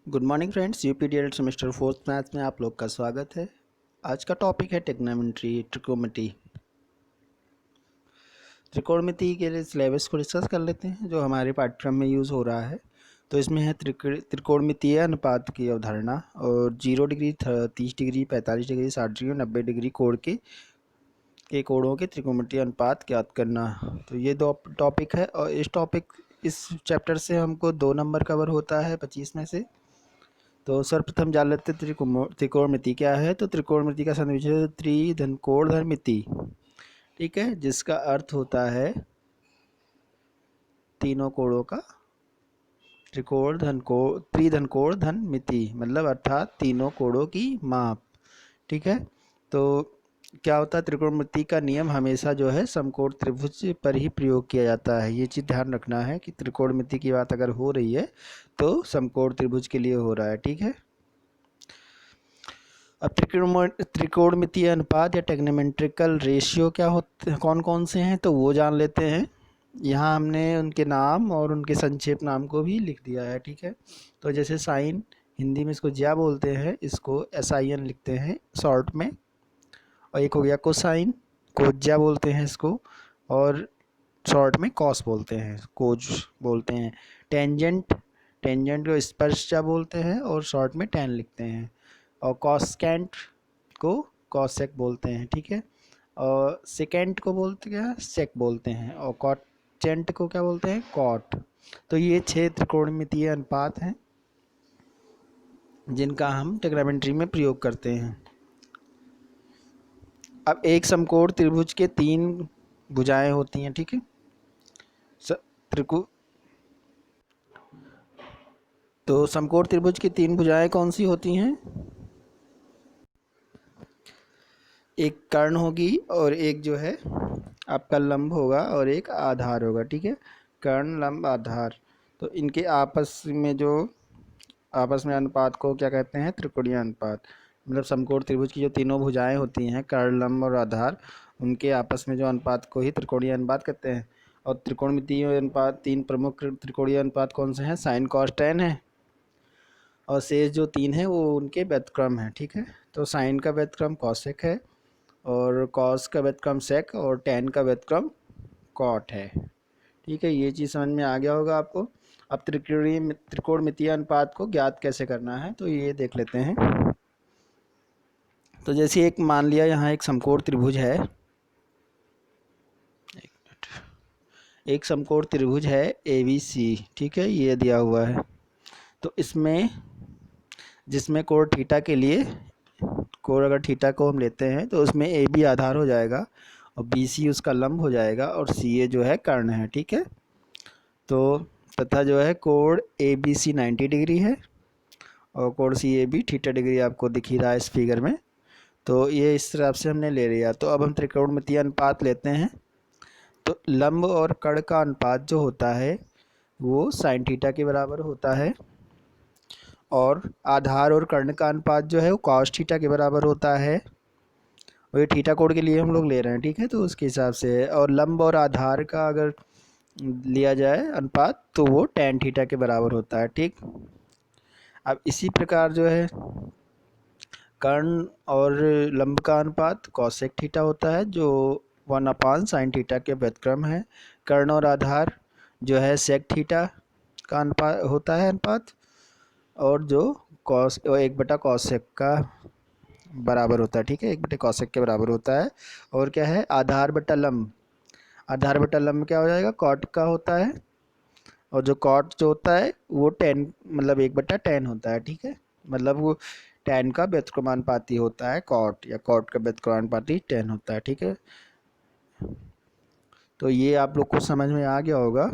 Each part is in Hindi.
Good morning friends, UPDL semester 4th maths में आप लोग का स्वागत है। आज का टॉपिक है ट्रिग्नोमेट्री, त्रिकोणमिति। त्रिकोणमिति के लिए सिलेबस को डिस्कस कर लेते हैं जो हमारे पाठ्यक्रम में यूज़ हो रहा है। तो इसमें है त्रिकोणमितीय अनुपात की अवधारणा और 0 डिग्री, 30 डिग्री, 45 डिग्री, 60 डिग्री और 90 डिग्री कोण के कोणों के त्रिकोणमितीय अनुपात ज्ञात करना। तो ये दो टॉपिक है और इस चैप्टर से हमको 2 नंबर कवर होता है 25 में से। तो सर्वप्रथम जान लेते हैं त्रिकोणमिति क्या है। तो त्रिकोणमिति का संविधान है त्रिधनकोण धनमिति, ठीक है, जिसका अर्थ होता है तीनों कोणों का त्रिधनकोण धनमिति, मतलब अर्थात तीनों कोणों की माप, ठीक है। तो क्या होता है, त्रिकोणमिति का नियम हमेशा जो है समकोण त्रिभुज पर ही प्रयोग किया जाता है। ये चीज़ ध्यान रखना है कि त्रिकोणमिति की बात अगर हो रही है तो समकोण त्रिभुज के लिए हो रहा है, ठीक है। अब त्रिकोणमितीय अनुपात या टेग्नोमेट्रिकल रेशियो क्या होते हैं, कौन कौन से हैं, तो वो जान लेते हैं। यहाँ हमने उनके नाम और उनके संक्षेप नाम को भी लिख दिया है, ठीक है। तो जैसे साइन, हिंदी में इसको ज्या बोलते हैं, इसको SIN लिखते हैं शॉर्ट में। और एक हो गया कोसाइन, कोज्या बोलते हैं इसको, और शॉर्ट में कॉस बोलते हैं, कोज बोलते हैं। टेंजेंट, टेंजेंट को स्पर्शजा बोलते हैं और शॉर्ट में टेन लिखते हैं। और कॉसकेंट को कॉसेक बोलते हैं, ठीक है। और सेकेंट को बोलते क्या, सेक बोलते हैं। और कॉटेंट को क्या बोलते हैं, कॉट। तो ये 6 त्रिकोणमितीय अनुपात हैं जिनका हम ट्रिग्नोमेट्री में प्रयोग करते हैं। अब एक समकोण त्रिभुज के 3 भुजाएं होती हैं, ठीक है। त्रिकु तो समकोण त्रिभुज की 3 भुजाएं कौन सी होती हैं, एक कर्ण होगी और एक जो है आपका लंब होगा और एक आधार होगा, ठीक है। कर्ण, लंब, आधार। तो इनके आपस में अनुपात को क्या कहते हैं, त्रिकोणीय अनुपात। मतलब समकोण त्रिभुज की जो तीनों भुजाएं होती हैं, कर्ण, लंब और आधार, उनके आपस में जो अनुपात को ही त्रिकोणीय अनुपात कहते हैं। और त्रिकोणमितीय अनुपात 3 प्रमुख त्रिकोणीय अनुपात कौन से हैं, साइन, कॉस, टेन है। और शेष जो 3 है वो उनके व्युत्क्रम है, ठीक है। तो साइन का व्युत्क्रम कॉसेक है, और कॉस का व्युत्क्रम सेक, और टेन का व्युत्क्रम कॉट है, ठीक है। ये चीज़ समझ में आ गया होगा आपको। अब त्रिकोणमितीय अनुपात को ज्ञात कैसे करना है, तो ये देख लेते हैं। तो जैसे एक मान लिया यहाँ एक समकोण त्रिभुज है, एक समकोण त्रिभुज है ABC, ठीक है, ये दिया हुआ है। तो इसमें जिसमें कोण थीटा के लिए, कोण अगर थीटा को हम लेते हैं तो उसमें AB आधार हो जाएगा और BC उसका लंब हो जाएगा और CA जो है कर्ण है, ठीक है। तो तथा जो है कोण ABC 90 डिग्री है और कोण CAB थीटा डिग्री आपको दिख ही रहा है इस फिगर में। तो ये इस तरह से हमने ले लिया। तो अब हम त्रिकोणमितीय अनुपात लेते हैं। तो लंब और कर्ण का अनुपात जो होता है वो साइन थीटा के बराबर होता है, और आधार और कर्ण का अनुपात जो है वो कॉस थीटा के बराबर होता है। और ये थीटा कोण के लिए हम लोग ले रहे हैं, ठीक है, तो उसके हिसाब से है। और लंब और आधार का अगर लिया जाए अनुपात तो वो टेन थीटा के बराबर होता है, ठीक। अब इसी प्रकार जो है कर्ण और लंब का अनुपात कॉसेक थीटा होता है, जो 1/sin थीटा के व्युत्क्रम है। कर्ण और आधार जो है सेक थीटा का अनुपात होता है अनुपात, और जो कॉस 1/कॉसेक का बराबर होता है, ठीक है, 1/कॉसेक के बराबर होता है। और क्या है, आधार बटा लंब, आधार बटा लंब क्या हो जाएगा, कॉट का होता है। और जो कॉट जो होता है वो टेन, मतलब 1/10 होता है, ठीक है। मतलब वो टेन का व्युत्क्रमानुपाती होता है कॉट, या कॉट का व्युत्क्रमानुपाती 10 होता है, ठीक है। तो ये आप लोग को समझ में आ गया होगा।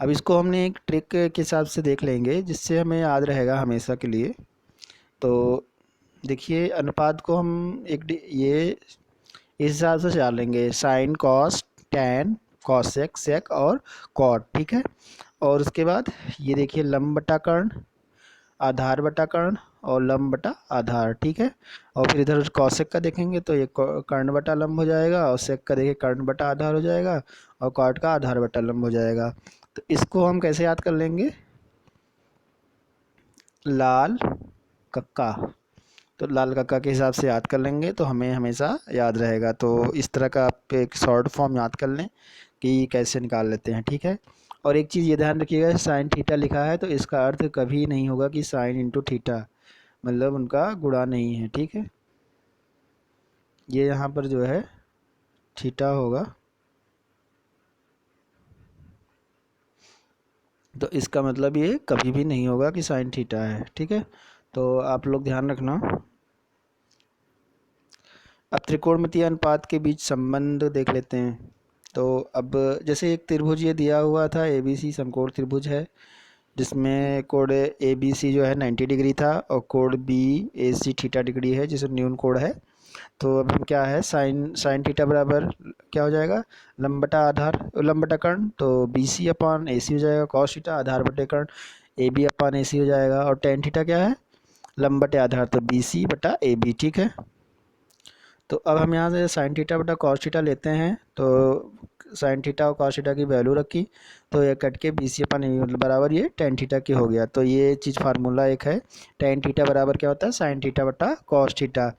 अब इसको हमने एक ट्रिक के हिसाब से देख लेंगे जिससे हमें याद रहेगा हमेशा के लिए। तो देखिए अनुपात को हम ये इस हिसाब से चाल लेंगे, साइन, कॉस, टैन, कॉसेक, सेक और कॉट, ठीक है। और उसके बाद ये देखिए लंब बटा कर्ण, आधार बटा कर्ण और लंब बटा आधार, ठीक है। और फिर इधर कॉसेक का देखेंगे तो ये कर्ण बटा लंब हो जाएगा, और सेक का देखिए कर्ण बटा आधार हो जाएगा, और कॉट का आधार बटा लंब हो जाएगा। तो इसको हम कैसे याद कर लेंगे, लाल कक्का, तो लाल कक्का के हिसाब से याद कर लेंगे तो हमें हमेशा याद रहेगा। तो इस तरह का आप एक शॉर्ट फॉर्म याद कर लें कि कैसे निकाल लेते हैं, ठीक है। और एक चीज़ ये ध्यान रखिएगा, साइन थीटा लिखा है तो इसका अर्थ कभी नहीं होगा कि साइन इंटू थीटा, मतलब उनका गुणा नहीं है, ठीक है। ये यहाँ पर जो है थीटा होगा, तो इसका मतलब ये कभी भी नहीं होगा कि साइन थीटा है, ठीक है। तो आप लोग ध्यान रखना। अब त्रिकोणमितीय अनुपात के बीच संबंध देख लेते हैं। तो अब जैसे एक त्रिभुज ये दिया हुआ था, ए बी सी समकोण त्रिभुज है, जिसमें कोण ए बी सी जो है 90 डिग्री था और कोण बी ए सी थीटा डिग्री है, जिसे न्यून कोण है। तो अब हम क्या है, साइन साइन थीटा बराबर क्या हो जाएगा, लंब बटा आधार, लंब बटा कर्ण, तो बी सी अपान ए सी हो जाएगा, कॉस थीटा आधार बटे कर्ण ए बी अपान ए सी हो जाएगा, और टेन थीटा क्या है, लंब बटे आधार, तो बी सी बटा ए बी, ठीक है। तो अब हम यहाँ से साइन थीटा बटा कॉस थीटा लेते हैं, तो साइन थीटा और कॉस थीटा की वैल्यू रखी, तो ये कट के बी सी अपन बराबर ये टेन थीटा की हो गया। तो ये चीज़ फार्मूला एक है, टेन थीटा बराबर क्या होता है, साइन थीटा बटा कॉस थीटा।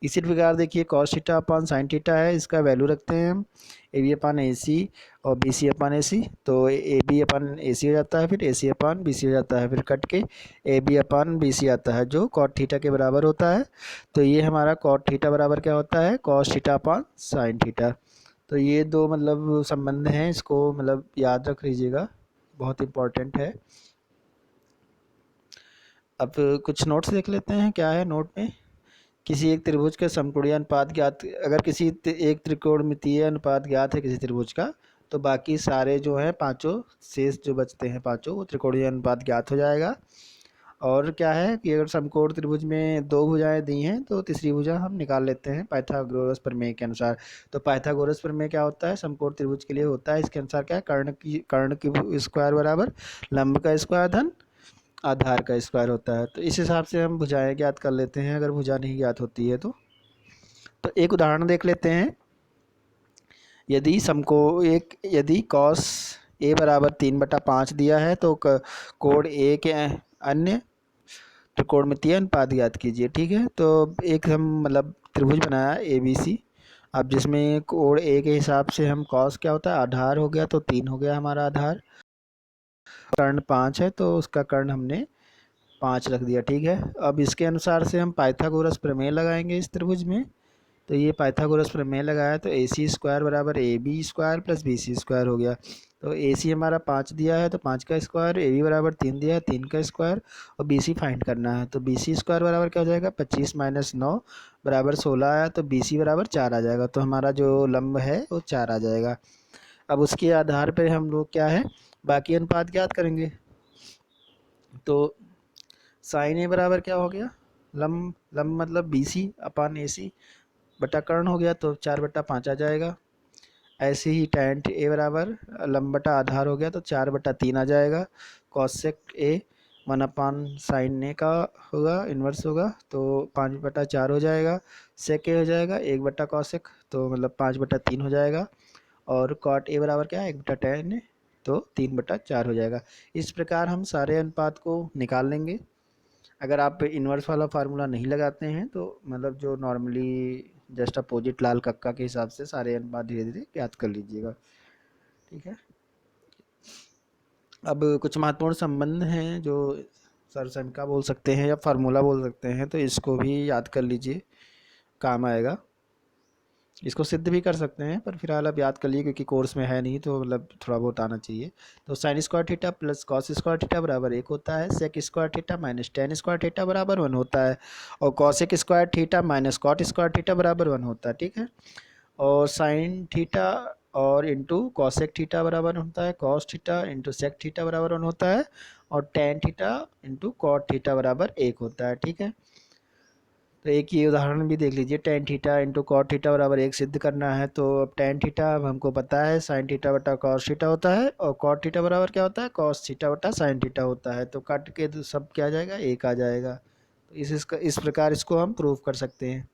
इसी प्रकार देखिए cos theta upon sine theta है, इसका वैल्यू रखते हैं हम, ए बी अपान ए सी और बी सी अपान ए सी, तो ए बी अपान ए सी हो जाता है, फिर ए सी अपान बी सी हो जाता है, फिर कट के A B upon B C आता है, जो कॉट थीटा के बराबर होता है। तो ये हमारा कॉट थीटा बराबर क्या होता है, cos theta upon sine theta. तो ये दो मतलब संबंध हैं, इसको मतलब याद रख लीजिएगा, बहुत इंपॉर्टेंट है। अब कुछ नोट्स देख लेते हैं, क्या है नोट में। किसी एक त्रिभुज के समकोणीय अनुपात ज्ञात, अगर किसी एक त्रिकोणमितीय अनुपात ज्ञात है किसी त्रिभुज का, तो बाकी सारे जो हैं पांचों शेष जो बचते हैं पांचों, वो त्रिकोणीय अनुपात ज्ञात हो जाएगा। और क्या है कि अगर समकोण त्रिभुज में दो भुजाएं दी हैं तो तीसरी भुजा हम निकाल लेते हैं पाइथागोरस प्रमेय के अनुसार। तो पाइथागोरस प्रमेय क्या होता है, समकोण त्रिभुज के लिए होता है, इसके अनुसार क्या है, कर्ण की स्क्वायर बराबर लंब का स्क्वायर धन आधार का स्क्वायर होता है। तो इस हिसाब से हम भुजाएं ज्ञात कर लेते हैं, अगर भुजा नहीं ज्ञात होती है तो एक उदाहरण देख लेते हैं। यदि समको एक यदि कॉस ए बराबर 3/5 दिया है तो कोण ए के अन्य त्रिकोणमितीय अनुपात ज्ञात कीजिए, ठीक है। तो एक हम मतलब त्रिभुज बनाया ए बी सी, अब जिसमें कोण ए के हिसाब से हम कॉस क्या होता है, आधार हो गया, तो 3 हो गया हमारा आधार, कर्ण 5 है तो उसका कर्ण हमने 5 रख दिया, ठीक है। अब इसके अनुसार से हम पाइथागोरस प्रमेय लगाएंगे इस त्रिभुज में। तो ये पाइथागोरस प्रमेय लगाया तो ए सी स्क्वायर बराबर A B square plus B C square हो गया। तो ए सी हमारा 5 दिया है तो 5 का स्क्वायर, ए बी बराबर 3 दिया है 3 का स्क्वायर, और बी सी फाइंड करना है। तो बी सी स्क्वायर बराबर क्या हो जाएगा, 25 माइनस 9 बराबर 16 आया, तो बी सी बराबर 4 आ जाएगा। तो हमारा जो लंब है वो 4 आ जाएगा। अब उसके आधार पर हम लोग क्या है, बाकी अनुपात ज्ञात करेंगे। तो साइन ए बराबर क्या हो गया, लंब लंब मतलब बी सी अपान ए सी बटा कर्ण हो गया, तो 4/5 आ जाएगा। ऐसे ही tan ए बराबर लंब बटा आधार हो गया, तो 4/3 आ जाएगा। कॉसेक ए 1 अपान साइन ए का होगा, इन्वर्स होगा, तो 5/4 हो जाएगा। सेक ए हो जाएगा 1/कॉसेक, तो मतलब 5/3 हो जाएगा। और कॉट ए बराबर क्या है, 1/tan ए, तो 3/4 हो जाएगा। इस प्रकार हम सारे अनुपात को निकाल लेंगे। अगर आप इन्वर्स वाला फार्मूला नहीं लगाते हैं तो मतलब जो नॉर्मली जस्ट अपोजिट लाल कक्का के हिसाब से सारे अनुपात धीरे धीरे ज्ञात कर लीजिएगा, ठीक है। अब कुछ महत्वपूर्ण संबंध हैं जो सरसंका बोल सकते हैं या फार्मूला बोल सकते हैं, तो इसको भी याद कर लीजिए, काम आएगा। इसको सिद्ध भी कर सकते हैं पर फिलहाल आप याद कर लिए क्योंकि कोर्स में है नहीं, तो मतलब थोड़ा बहुत आना चाहिए। तो sine square theta plus cos square theta बराबर 1 होता है, sec square theta minus tan square theta बराबर 1 होता है, और cosec square theta minus cot square theta बराबर 1 होता है, ठीक है। और साइन थीटा और इंटू कॉसेक थीटा बराबर होता है cos theta, into sec theta बराबर 1 होता है, और tan theta into cot theta बराबर 1 होता है, ठीक है। तो एक ये उदाहरण भी देख लीजिए, tan theta into cot theta बराबर 1 सिद्ध करना है। तो अब टेन थीटा अब हमको पता है साइन थीटा बटा कॉस थीटा होता है, और कॉट थीटा बराबर क्या होता है, कॉस थीटा बटा साइन थीटा होता है। तो कट के सब क्या आ जाएगा, 1 आ जाएगा। तो इस प्रकार इसको हम प्रूव कर सकते हैं।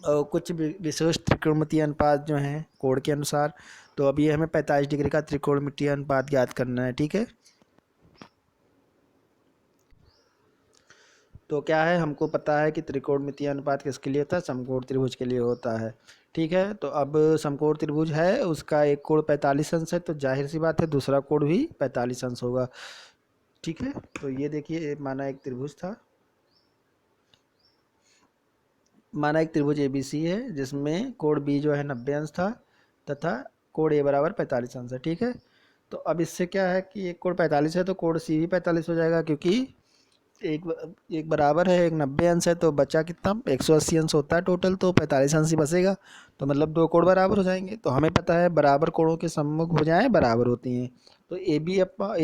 और कुछ विशेष त्रिकोणमितीय अनुपात जो हैं कोण के अनुसार, तो अभी हमें 45 डिग्री का त्रिकोणमितीय अनुपात ज्ञात करना है, ठीक है। तो क्या है, हमको पता है कि त्रिकोणमितीय अनुपात किसके लिए होता है, समकोण त्रिभुज के लिए होता है, ठीक है। तो अब समकोण त्रिभुज है, उसका एक कोण 45 अंश है, तो जाहिर सी बात है दूसरा कोण भी 45 अंश होगा, ठीक है। तो ये देखिए, माना एक त्रिभुज था, माना एक त्रिभुज ABC है जिसमें कोण B जो है 90 अंश था तथा कोण A बराबर 45 अंश है, ठीक है। तो अब इससे क्या है कि एक कोण 45 है तो कोण C भी 45 हो जाएगा, क्योंकि एक एक बराबर है, एक 90 अंश है, तो बचा कितना, 180 अंश होता है टोटल, तो 45 अंश ही बचेगा। तो मतलब दो कोण बराबर हो जाएंगे। तो हमें पता है बराबर कोणों के सम्मुख हो जाए बराबर होती हैं, तो ए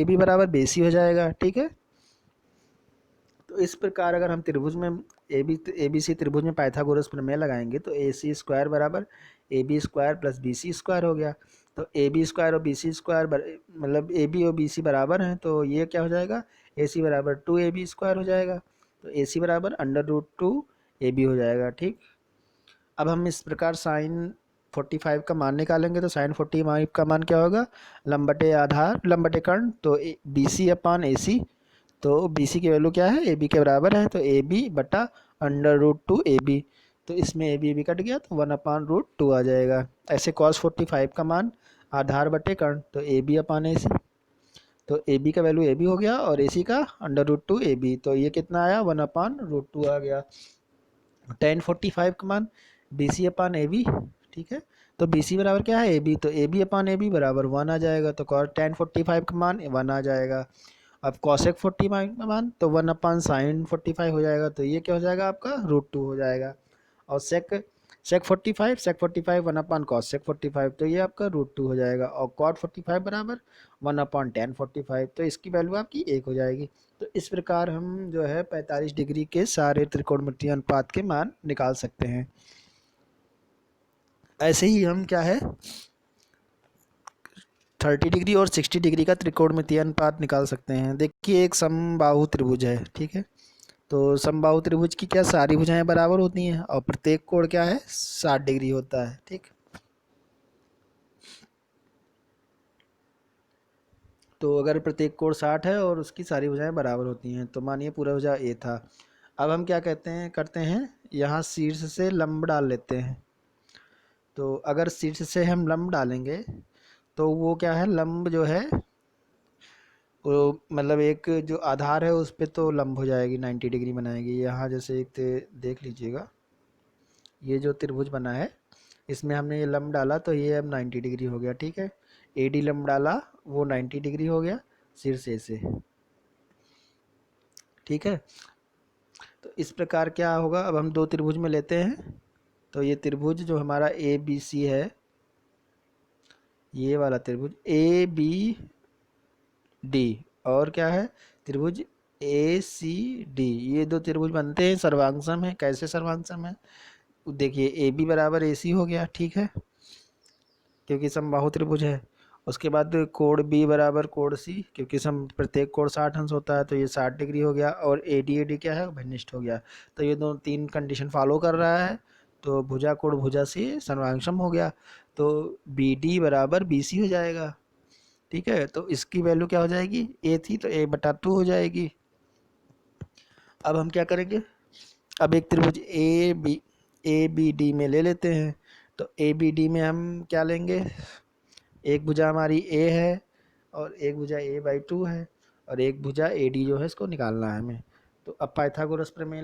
बी बराबर BC हो जाएगा, ठीक है। तो इस प्रकार अगर हम त्रिभुज में ए बी सी त्रिभुज में पाइथागोरस प्रमेय लगाएंगे तो AC² बराबर AB² प्लस BC² हो गया। तो AB² और BC² मतलब AB और BC बराबर हैं, तो ये क्या हो जाएगा, AC बराबर 2AB² हो जाएगा। तो AC बराबर √2AB हो जाएगा, ठीक। अब हम इस प्रकार साइन 45 का मान निकालेंगे, तो साइन 45 का मान क्या होगा, लंबटे आधार लंबटे कर्ण, तो BC/AC। तो BC की वैल्यू क्या है, AB के बराबर है, तो AB बटा √2AB। तो इसमें AB भी कट गया, तो 1/√2 आ जाएगा। ऐसे cos 45 का मान आधार बटे कर्ण, तो AB/AC। तो AB का वैल्यू AB हो गया और AC का √2AB, तो ये कितना आया, 1/√2 आ गया। tan 45 का मान BC/AB, ठीक है। तो BC बराबर क्या है, AB, तो AB/AB बराबर 1 आ जाएगा, तो tan 45 का मान 1 आ जाएगा। अब cosec 45 का मान तो 1/sin 45 हो जाएगा, तो ये क्या हो जाएगा आपका √2 हो जाएगा। और sec 45 1/cos 45, तो ये आपका √2 हो जाएगा। और cot 45 बराबर 1/tan 45, तो इसकी वैल्यू आपकी 1 हो जाएगी। तो इस प्रकार हम जो है 45 डिग्री के सारे त्रिकोणमितीय अनुपात के मान निकाल सकते हैं। ऐसे ही हम क्या है 30 डिग्री और 60 डिग्री का त्रिकोणमितीय अनुपात निकाल सकते हैं। देखिए एक समबाहु त्रिभुज है, ठीक है। तो समबाहु त्रिभुज की क्या सारी भुजाएं बराबर होती हैं और प्रत्येक कोण क्या है 60 डिग्री होता है, ठीक। तो अगर प्रत्येक कोण 60 है और उसकी सारी भुजाएं बराबर होती हैं, तो मानिए पूरा भुजा A था। अब हम क्या करते हैं यहाँ शीर्ष से लंब डाल लेते हैं। तो अगर शीर्ष से हम लंब डालेंगे तो वो क्या है, लंब जो है वो मतलब एक जो आधार है उस पर तो लंब हो जाएगी, 90 डिग्री बनाएगी। यहाँ जैसे एक देख लीजिएगा, ये जो त्रिभुज बना है इसमें हमने ये लंब डाला तो ये अब 90 डिग्री हो गया, ठीक है। AD लंब डाला वो 90 डिग्री हो गया शीर्ष A से, ठीक है। तो इस प्रकार क्या होगा, अब हम दो त्रिभुज में लेते हैं। तो ये त्रिभुज जो हमारा ABC है, ये वाला त्रिभुज ABD, और क्या है त्रिभुज ACD, ये दो त्रिभुज बनते हैं, सर्वांगसम है। कैसे सर्वांगसम है, देखिए AB बराबर AC हो गया, ठीक है, क्योंकि समबाहु त्रिभुज है। उसके बाद कोण B बराबर कोण C, क्योंकि सम प्रत्येक कोण 60 अंश होता है, तो ये 60 डिग्री हो गया। और AD क्या है, भिन्निष्ठ हो गया। तो ये दो तीन कंडीशन फॉलो कर रहा है, तो भुजा कोण भुजा से सर्वांगसम हो गया। तो BD बराबर BC हो जाएगा, ठीक है। तो इसकी वैल्यू क्या हो जाएगी, A थी तो A/2 हो जाएगी। अब हम क्या करेंगे, अब एक त्रिभुज ABD में ले लेते हैं। तो ABD में हम क्या लेंगे, एक भुजा हमारी A है और एक भुजा A/2 है और एक भुजा AD जो है इसको निकालना है हमें। तो अब पाइथागोरस प्रमेय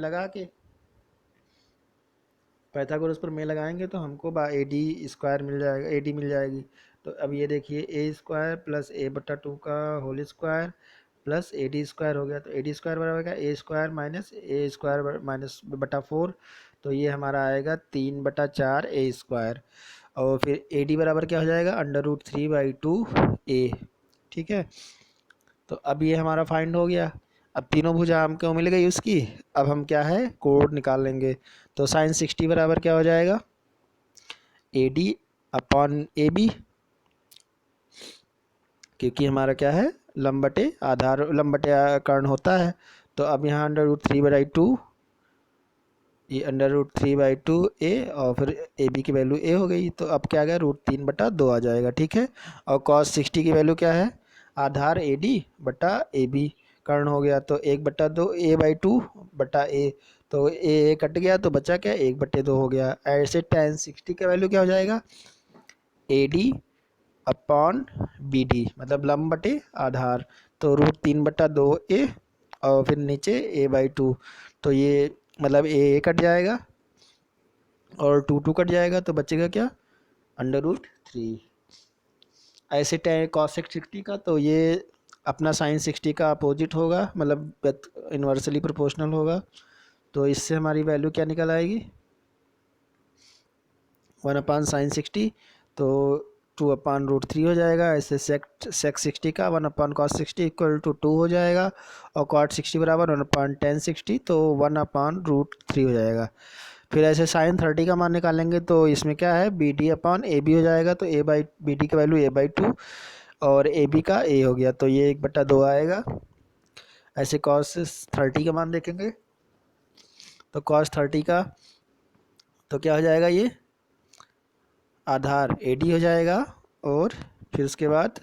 लगाएंगे तो हमको AD² मिल जाएगा, AD मिल जाएगी। तो अब ये देखिए A² प्लस A/2 का होल स्क्वायर प्लस AD² हो गया। तो AD² बराबर क्या, A² माइनस A² माइनस बटा 4, तो ये हमारा आएगा 3/4 A²। और फिर AD बराबर क्या हो जाएगा, √3/2A, ठीक है। तो अब ये हमारा फाइंड हो गया। अब तीनों भुजा हमको मिल गई उसकी। अब हम क्या है कोण निकाल लेंगे। तो साइन 60 बराबर क्या हो जाएगा, AD/AB, क्योंकि हमारा क्या है लंबटे आधार लंबटे कर्ण होता है। तो अब यहाँ √3/2 ये √3/2a और फिर ए बी की वैल्यू ए हो गई। तो अब क्या आ गया, √3/2 आ जाएगा, ठीक है। और cos 60 की वैल्यू क्या है, आधार ए डी बटा ए बी कर्ण हो गया, तो 1/2 a/2/a, तो ए कट गया तो बचा क्या, 1/2 हो गया। ऐसे tan 60 का वैल्यू क्या हो जाएगा, A D upon B D, मतलब लंब बटे आधार, तो √3/2a और फिर नीचे a/2, तो ये मतलब ए कट जाएगा और 2 कट जाएगा, तो बचेगा क्या, √3। ऐसे tan cos 60 का, तो ये अपना sin 60 का अपोजिट होगा, मतलब इन्वर्सली प्रोपोर्शनल होगा। तो इससे हमारी वैल्यू क्या निकल आएगी, 1/sin 60, तो 2/√3 हो जाएगा। ऐसे sec 60 का 1/cos 60 = 2 हो जाएगा, और cot 60 बराबर 1/tan 60, तो 1/√3 हो जाएगा। फिर ऐसे sin 30 का मान निकालेंगे, तो इसमें क्या है, B D upon A B हो जाएगा, तो बी डी की वैल्यू a/2 और ए बी का a हो गया, तो ये 1/2 आएगा। ऐसे cos 30 का मान देखेंगे, तो cos 30 का तो क्या हो जाएगा, ये आधार ए डी हो जाएगा, और फिर उसके बाद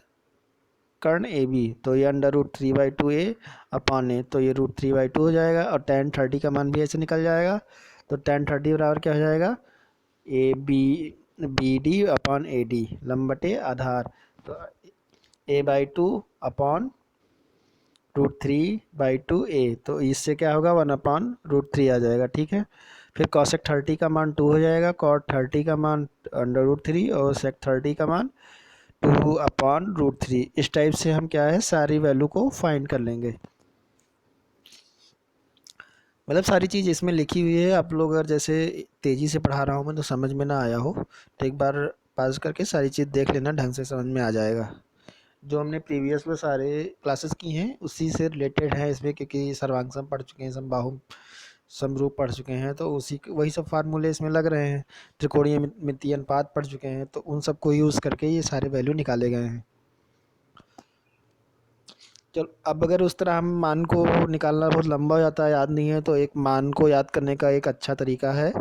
कर्ण ए बी, तो ये √3/2a अपॉन ए, तो ये √3/2 हो जाएगा। और tan 30 का मान भी ऐसे निकल जाएगा, तो tan 30 बराबर क्या हो जाएगा, A B D upon A D लंब बटे आधार, तो a/2 अपॉन √3/2a, तो इससे क्या होगा, 1/√3 आ जाएगा, ठीक है। फिर cosec 30 का मान 2 हो जाएगा, cot 30 का मान √3 और sec 30 का मान 2/√3। इस टाइप से हम क्या है, सारी वैल्यू को फाइंड कर लेंगे। मतलब सारी चीज़ इसमें लिखी हुई है, आप लोग अगर जैसे तेज़ी से पढ़ा रहा हूँ मैं तो समझ में ना आया हो, तो एक बार पास करके सारी चीज़ देख लेना, ढंग से समझ में आ जाएगा। जो हमने प्रीवियस में सारे क्लासेस की हैं उसी से रिलेटेड है इसमें, क्योंकि सर्वांग पढ़ चुके हैं, समबाहु समरूप पढ़ चुके हैं, तो उसी वही सब फार्मूले इसमें लग रहे हैं। त्रिकोणीय मितीय अनुपात पढ़ चुके हैं, तो उन सबको यूज़ करके ये सारे वैल्यू निकाले गए हैं। चलो, अब अगर उस तरह हम मान को निकालना बहुत लंबा हो जाता है, याद नहीं है, तो एक मान को याद करने का एक अच्छा तरीका है,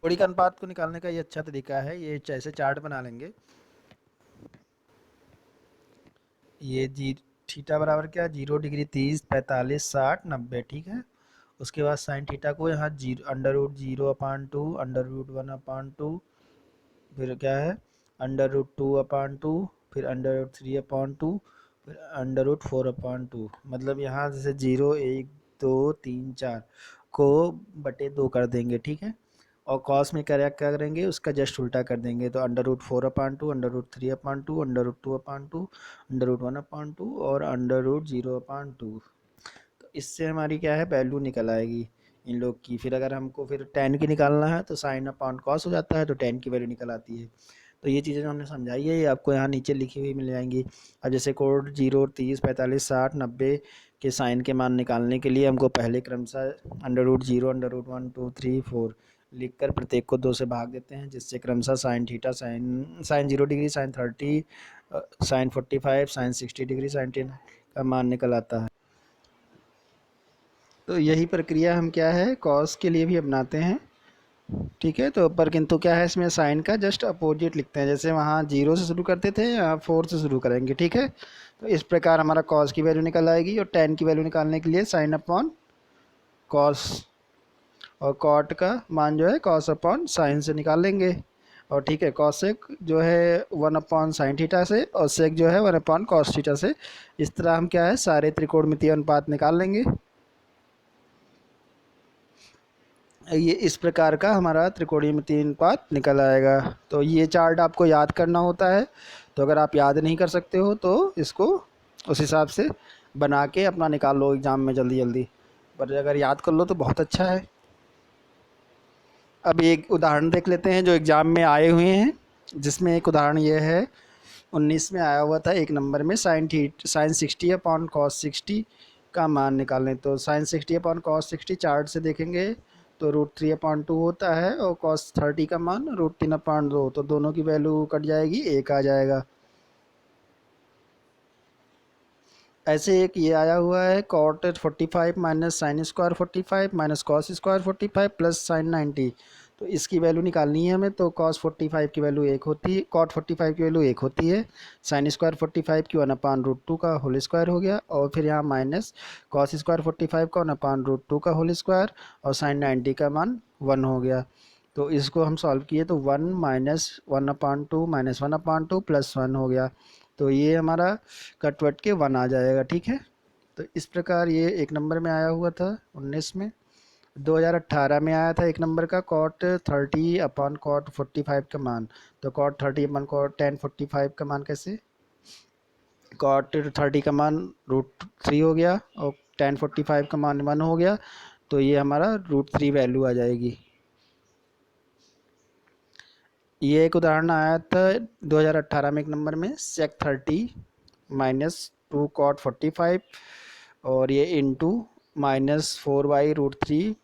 त्रिकोणीय अनुपात को निकालने का ये अच्छा तरीका है। ये जैसे चार्ट बना लेंगे, ये जी थीटा बराबर क्या, 0 डिग्री 30 45 60 90, ठीक है। उसके बाद साइन थीटा को यहाँ √0/2 √1/2, फिर क्या है √2/2, फिर √3/2, फिर √4/2, मतलब यहाँ जैसे 0 1 2 3 4 को बटे 2 कर देंगे, ठीक है। और कॉस में क्या क्या करेंगे, उसका जस्ट उल्टा कर देंगे, तो √4/2 √3/2 √2/2 √1/2 और √0/2। तो इससे हमारी क्या है, वैल्यू निकल आएगी इन लोग की। फिर अगर हमको फिर tan की निकालना है, तो साइन अपॉन कॉस हो जाता है, तो tan की वैल्यू निकल आती है। तो ये चीज़ें जो हमने समझाई है, ये आपको यहाँ नीचे लिखी हुई मिल जाएंगी। अब जैसे कोड 0 30 45 60 90 के साइन के मान निकालने के लिए हमको पहले क्रमशः √0 √1 2 3 4 लिखकर प्रत्येक को 2 से भाग देते हैं, जिससे क्रमशः sine theta sine 0 degree sine 30 sine 45 sine 60 degree sine 10 का मान निकल आता है। तो यही प्रक्रिया हम क्या है, कॉस के लिए भी अपनाते हैं, ठीक है। तो पर किंतु क्या है, इसमें साइन का जस्ट अपोजिट लिखते हैं, जैसे वहाँ 0 से शुरू करते थे, यहाँ 4 से शुरू करेंगे, ठीक है। तो इस प्रकार हमारा कॉस की वैल्यू निकल आएगी, और tan की वैल्यू निकालने के लिए साइन अपॉन कॉस, और कॉट का मान जो है कॉस अपॉन साइन से निकाल लेंगे। और ठीक है, कॉसेक जो है 1/sin थीटा से, और सेक जो है 1/cos थीटा से। इस तरह हम क्या है, सारे त्रिकोणमितीय अनुपात निकाल लेंगे। ये इस प्रकार का हमारा त्रिकोणमितीय अनुपात निकल आएगा। तो ये चार्ट आपको याद करना होता है, तो अगर आप याद नहीं कर सकते हो तो इसको उस हिसाब से बना के अपना निकाल लो एग्ज़ाम में जल्दी जल्दी, पर अगर याद कर लो तो बहुत अच्छा है। अब एक उदाहरण देख लेते हैं जो एग्ज़ाम में आए हुए हैं, जिसमें एक उदाहरण ये है, 19 में आया हुआ था एक नंबर में, साइन 60/cos 60 का मान निकालें। तो साइन 60/cos 60 चार्ट से देखेंगे तो √3/2 होता है, और cos 30 का मान √3/2, तो दोनों की वैल्यू कट जाएगी, 1 आ जाएगा। ऐसे एक ये आया हुआ है cot 45 minus sine square 45 minus cos square 45 plus sine 90। तो इसकी वैल्यू निकालनी है हमें। तो कॉस 45 की वैल्यू 1 होती है, कॉट 45 की वैल्यू 1 होती है। साइन स्क्वायर 45 की 1/√2 का होल स्क्वायर हो गया, और फिर यहाँ माइनस कॉस स्क्वायर 45 का 1/√2 का होल स्क्वायर, और साइन 90 का मान 1 हो गया। तो इसको हम सॉल्व किए तो 1 माइनस 1/2 माइनस 1/2 प्लस 1 हो गया। तो ये हमारा कटवट के 1 आ जाएगा, ठीक है। तो इस प्रकार ये एक नंबर में आया हुआ था 19 में। 2018 में आया था एक नंबर का कॉट 30/कॉट 45 का मान। तो कॉट 30/कॉट tan 45 का मान कैसे, कॉट 30 का मान √3 हो गया और tan 45 का मान 1 हो गया। तो ये हमारा √3 वैल्यू आ जाएगी। ये एक उदाहरण आया था 2018 में एक नंबर में sec 30 -2 cot 45, और ये into -4/√3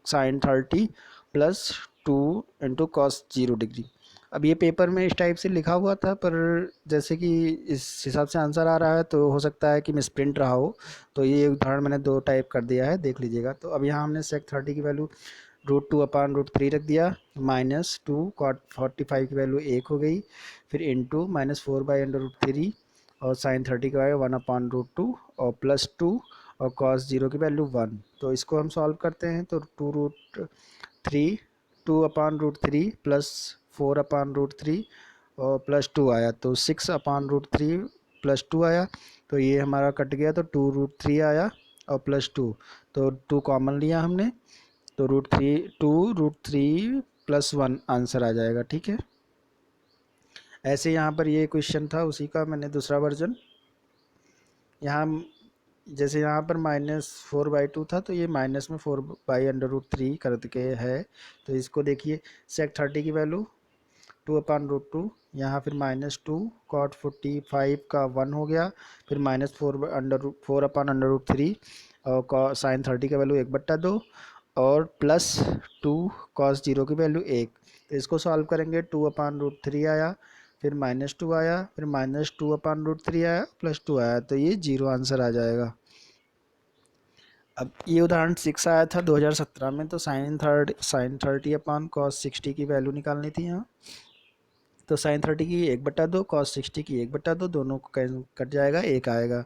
sin 30 plus 2 into cos 0 degree. अब ये पेपर में इस टाइप से लिखा हुआ था, पर जैसे कि इस हिसाब से आंसर आ रहा है तो हो सकता है कि मिसप्रिंट रहा हो। तो ये उदाहरण मैंने 2 टाइप कर दिया है, देख लीजिएगा। तो अब यहाँ हमने sec 30 की वैल्यू √2/√3 रख दिया, -2 cot 45 की वैल्यू 1 हो गई, फिर इंटू -4/√3 और sin 30 की वैल्यू 1/√2 और +2 और cos 0 की वैल्यू 1। तो इसको हम सॉल्व करते हैं तो 2/√3 प्लस 4/√3 और +2 आया, तो 6/√3 +2 आया। तो ये हमारा कट गया, तो 2√3 आया और +2, तो 2 कॉमन लिया हमने, तो √3 प्लस 1 आंसर आ जाएगा, ठीक है। ऐसे यहाँ पर ये क्वेश्चन था, उसी का मैंने दूसरा वर्जन यहाँ, जैसे यहाँ पर -4/2 था तो ये माइनस में 4/√3 कर के है। तो इसको देखिए, sec 30 की वैल्यू 2/√2, यहाँ फिर -2 cot 45 का 1 हो गया, फिर -4/√3 और sin 30 का वैल्यू 1/2 और +2 cos 0 की वैल्यू 1। तो इसको सॉल्व करेंगे, 2/√3 आया, फिर -2 आया, फिर -2/√3 आया, +2 आया, तो ये 0 आंसर आ जाएगा। अब ये उदाहरण 6 आया था 2017 में। तो sin 30/cos 60 की वैल्यू निकालनी थी यहाँ। तो sin 30 की 1/2, cos 60 की 1/2, दोनों को कट जाएगा, 1 आएगा।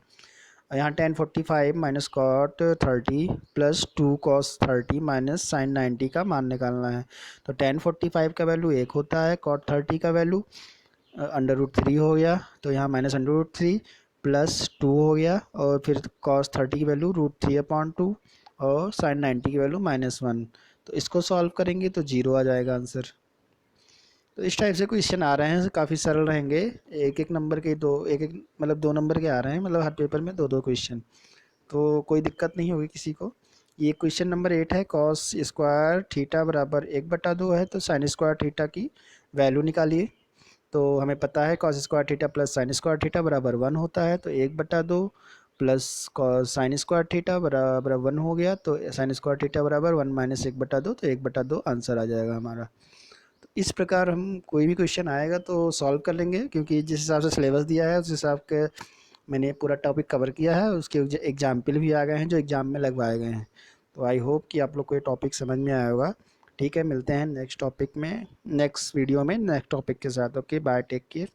और यहाँ tan 45 minus cot 30 plus 2 cos 30 minus sin 90 का मान निकालना है। तो tan 45 का वैल्यू 1 होता है, cot 30 का वैल्यू √3 हो गया, तो यहाँ -√3 प्लस 2 हो गया, और फिर cos 30 की वैल्यू √3/2 और sin 90 की वैल्यू -1। तो इसको सॉल्व करेंगे तो 0 आ जाएगा आंसर। तो इस टाइप से क्वेश्चन आ रहे हैं, काफ़ी सरल रहेंगे। एक एक नंबर के दो, एक एक मतलब 2 नंबर के आ रहे हैं, मतलब हर पेपर में 2-2 क्वेश्चन। तो कोई दिक्कत नहीं होगी किसी को। ये क्वेश्चन नंबर 8 है, cos स्क्वायर थीटा बराबर 1/2 है, तो साइन स्क्वायर थीटा की वैल्यू निकालिए। तो हमें पता है cos square theta plus sign square theta बराबर 1 होता है, तो 1/2 प्लस साइन स्क्वायर थीटा बराबर 1 हो गया, तो साइन स्क्वायर थीटा बराबर 1 माइनस 1/2, तो 1/2 आंसर आ जाएगा हमारा। तो इस प्रकार हम कोई भी क्वेश्चन आएगा तो सॉल्व कर लेंगे, क्योंकि जिस हिसाब से सिलेबस दिया है उस हिसाब के मैंने पूरा टॉपिक कवर किया है। उसके एग्जाम्पल भी आ गए हैं जो एग्ज़ाम में लगवाए गए हैं। तो आई होप कि आप लोग को ये टॉपिक समझ में आया होगा। ठीक है, मिलते हैं नेक्स्ट टॉपिक में, नेक्स्ट वीडियो में नेक्स्ट टॉपिक के साथ। Okay, bye, take care.